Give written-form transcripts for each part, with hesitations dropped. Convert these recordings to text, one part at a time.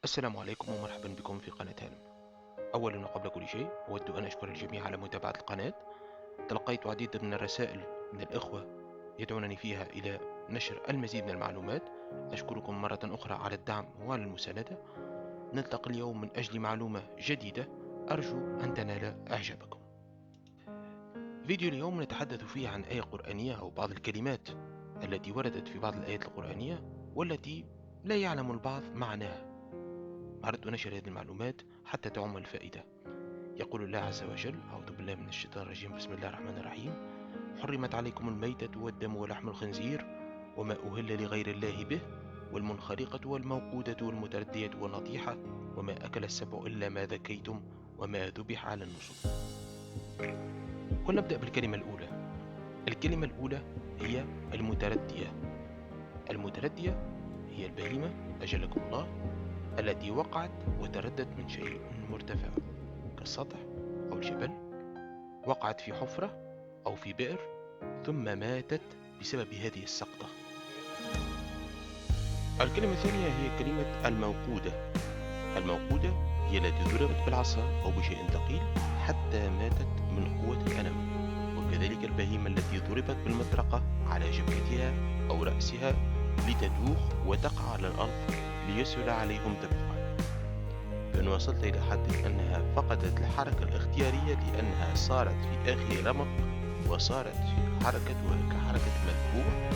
السلام عليكم ومرحبا بكم في قناة هانم. أولا وقبل كل شيء أود أن أشكر الجميع على متابعة القناة. تلقيت عديد من الرسائل من الإخوة يدعونني فيها إلى نشر المزيد من المعلومات. أشكركم مرة أخرى على الدعم وعلى المساندة. نلتقي اليوم من أجل معلومة جديدة أرجو أن تنال إعجابكم. فيديو اليوم نتحدث فيه عن آية قرآنية أو بعض الكلمات التي وردت في بعض الآيات القرآنية والتي لا يعلم البعض معناها. أردت أن أنشر هذه المعلومات حتى تعم الفائدة. يقول الله عز وجل: أعوذ بالله من الشيطان الرجيم، بسم الله الرحمن الرحيم: حرمت عليكم الميتة والدم ولحم الخنزير وما أهل لغير الله به والمنخرقة والموقودة والمتردية والنطيحة وما أكل السبع إلا ما ذكيتم وما ذبح على النصب. ونبدأ بالكلمة الأولى. الكلمة الأولى هي المتردية. المتردية هي البهيمة أجلكم الله التي وقعت وتردت من شيء مرتفع كالسطح أو الجبل، وقعت في حفرة أو في بئر ثم ماتت بسبب هذه السقطة. الكلمة الثانية هي كلمة الموقودة. الموقودة هي التي ضربت بالعصا أو بشيء ثقيل حتى ماتت من قوة الألم. وكذلك البهيمة التي ضربت بالمطرقة على جبهتها أو رأسها لتدوخ وتقع على الأرض ليسهل عليهم ذبحها. فإن وصلت إلى حد أنها فقدت الحركة الاختيارية لأنها صارت في آخر رمق وصارت في حركتها كحركة المذبوح،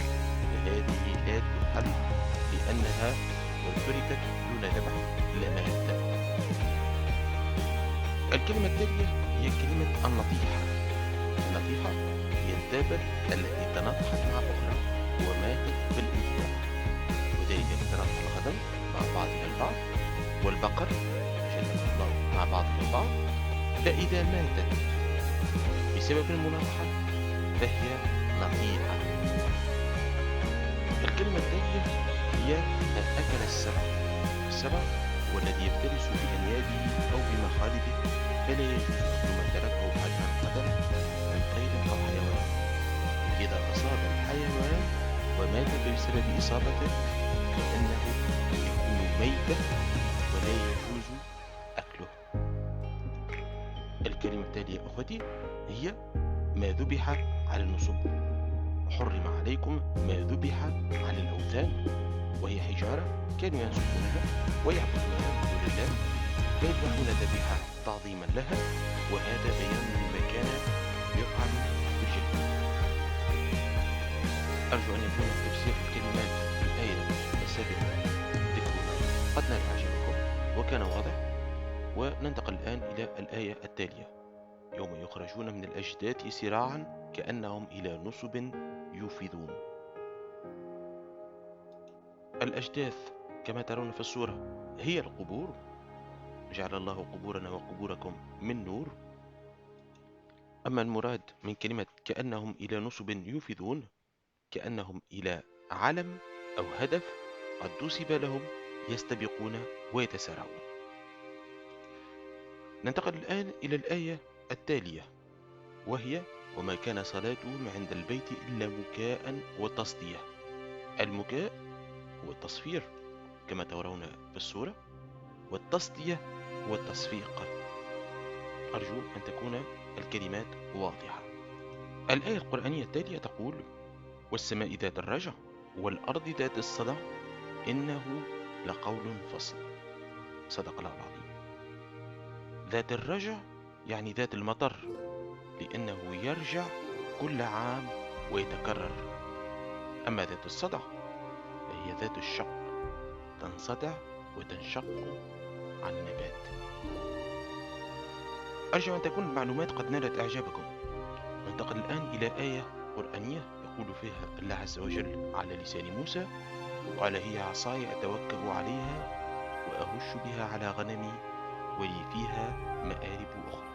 فهذه لا تحل لأنها لو تركت دون ذبح لماتت. الكلمة التالية هي كلمة النطيحة. النطيحة هي الدابة التي تناطحت مع أخرى وماتت بالانتحار، وذلك لتناطح الغنم مع بعضها البعض والبقر جل الله مع بعضها البعض، فإذا ماتت بسبب المناطحة فهي نطيحة. الكلمة التالية هي أكل السبع. السبع هو الذي يفترس بأنيابه أو بمخالبه، فلا يجوز أكل ما تركه بعد أن قتل من طير أو حيوان. إذا أصاب الحيوان ومات بسبب إصابته فإنه يكون ميتا ولا يجوز أكله. الكلمة التالية أخوتي هي ما ذبح على النصب. حرم عليكم ما ذبح على الأوثان، وهي حجارة كانوا ينصبونها ويعبدونها من دون الله، فيذبحون ذبيحة تعظيما لها، وهذا بيان لما كان يفعل في الجاهلية. أرجو أن يكون تفسير الكلمات في الآية السابقة ذكرها قد نال إعجابكم وكان واضح. وننتقل الآن إلى الآية التالية: يوم يخرجون من الأجداث سراعا كأنهم إلى نصب يوفضون. الأجداث كما ترون في الصورة هي القبور، جعل الله قبورنا وقبوركم من نور. أما المراد من كلمة كأنهم إلى نصب يوفضون، كأنهم إلى علم أو هدف قد نصب لهم يستبقون ويتسارعون. ننتقل الآن إلى الآية التالية وهي: وما كان صلاتهم عند البيت إلا مكاء وتصدية. المكاء هو التصفير كما ترون في الصورة، والتصدية هو التصفيق. أرجو أن تكون الكلمات واضحة. الآية القرآنية التالية تقول: والسماء ذات الرجع والأرض ذات الصدع إنه لقول فصل. صدق الله العظيم. ذات الرجع يعني ذات المطر، لأنه يرجع كل عام ويتكرر. أما ذات الصدع فهي ذات الشق، تنصدع وتنشق عن النبات. أرجو أن تكون المعلومات قد نالت إعجابكم. ننتقل الآن إلى آية قرآنية يقول فيها الله عز وجل على لسان موسى: قال هي عصاي أتوكل عليها وأهش بها على غنمي ولي فيها مآرب أخرى.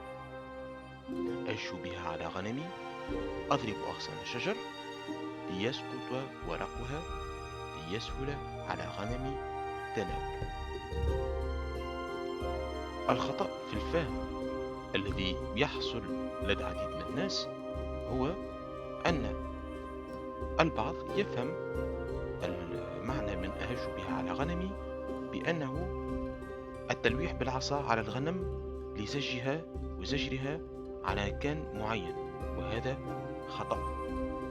أهش بها على غنمي، أضرب أغصان الشجر ليسقط ورقها ليسهل على غنمي تناوله. الخطأ في الفهم الذي يحصل لدى عديد من الناس هو أن البعض يفهم المعنى من أهش بها على غنمي بأنه التلويح بالعصا على الغنم لزجها وزجرها على مكان معين، وهذا خطأ،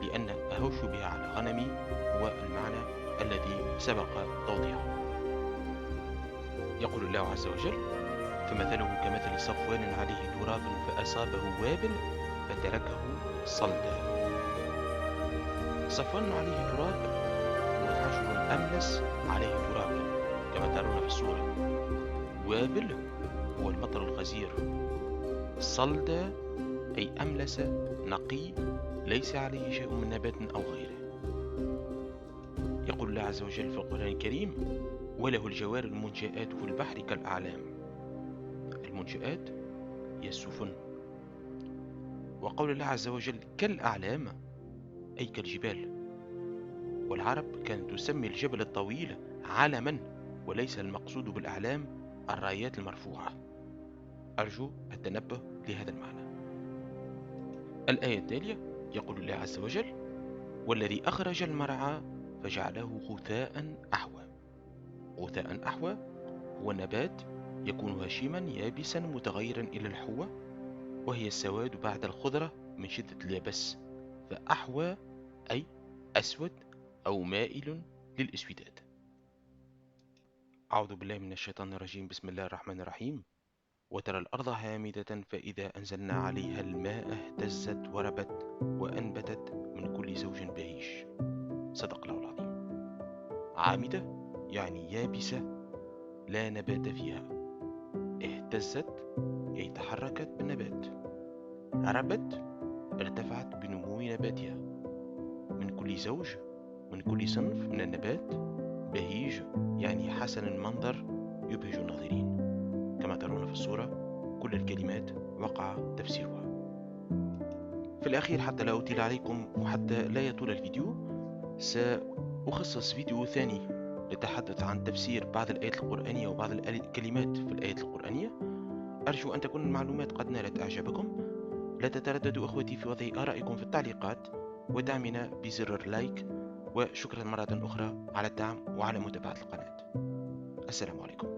لأن أهش بها على غنمي هو المعنى الذي سبق توضيحه. يقول الله عز وجل: فمثله كمثل صفوان عليه تراب فأصابه وابل فتركه صلدا. صفوان عليه تراب وحجر أملس عليه تراب كما ترون في الصورة. وابل هو المطر الغزير. صلدا أي أملس نقي ليس عليه شيء من نبات أو غيره. يقول الله عز وجل في القرآن الكريم: وله الجوار المنشآت في البحر كالأعلام. المنشآت هي السفن. وقول الله عز وجل كالأعلام أي كالجبال. والعرب كانت تسمي الجبل الطويل علما، وليس المقصود بالأعلام الرايات المرفوعة. أرجو التنبه لهذا المعنى. الآية التالية يقول الله عز وجل: والذي أخرج المرعى فجعله غثاء أحوى. غثاء أحوى هو نبات يكون هشيما يابسا متغيرا إلى الحوى، وهي السواد بعد الخضرة من شدة اليبس، فأحوى أي أسود أو مائل للإسوداد. أعوذ بالله من الشيطان الرجيم. بسم الله الرحمن الرحيم. وترى الأرض هامدة فإذا أنزلنا عليها الماء اهتزت وربت وأنبتت من كل زوج بهيج. صدق الله العظيم. عامدة يعني يابسة لا نبات فيها. اهتزت أي تحركت بالنبات. ربت ارتفعت بنمو نباتها. من كل زوج، من كل صنف من النبات. بهيج يعني حسن المنظر يبهج الناظرين. كما ترون في الصورة كل الكلمات وقع تفسيرها. في الأخير حتى لا أطيل عليكم وحتى لا يطول الفيديو، سأخصص فيديو ثاني للتحدث عن تفسير بعض الآيات القرآنية وبعض الكلمات في الآيات القرآنية. أرجو أن تكون المعلومات قد نالت إعجابكم. لا تترددوا أخوتي في وضع آرائكم في التعليقات ودعمنا بزر لايك. وشكرا مرة أخرى على الدعم وعلى متابعة القناة. السلام عليكم.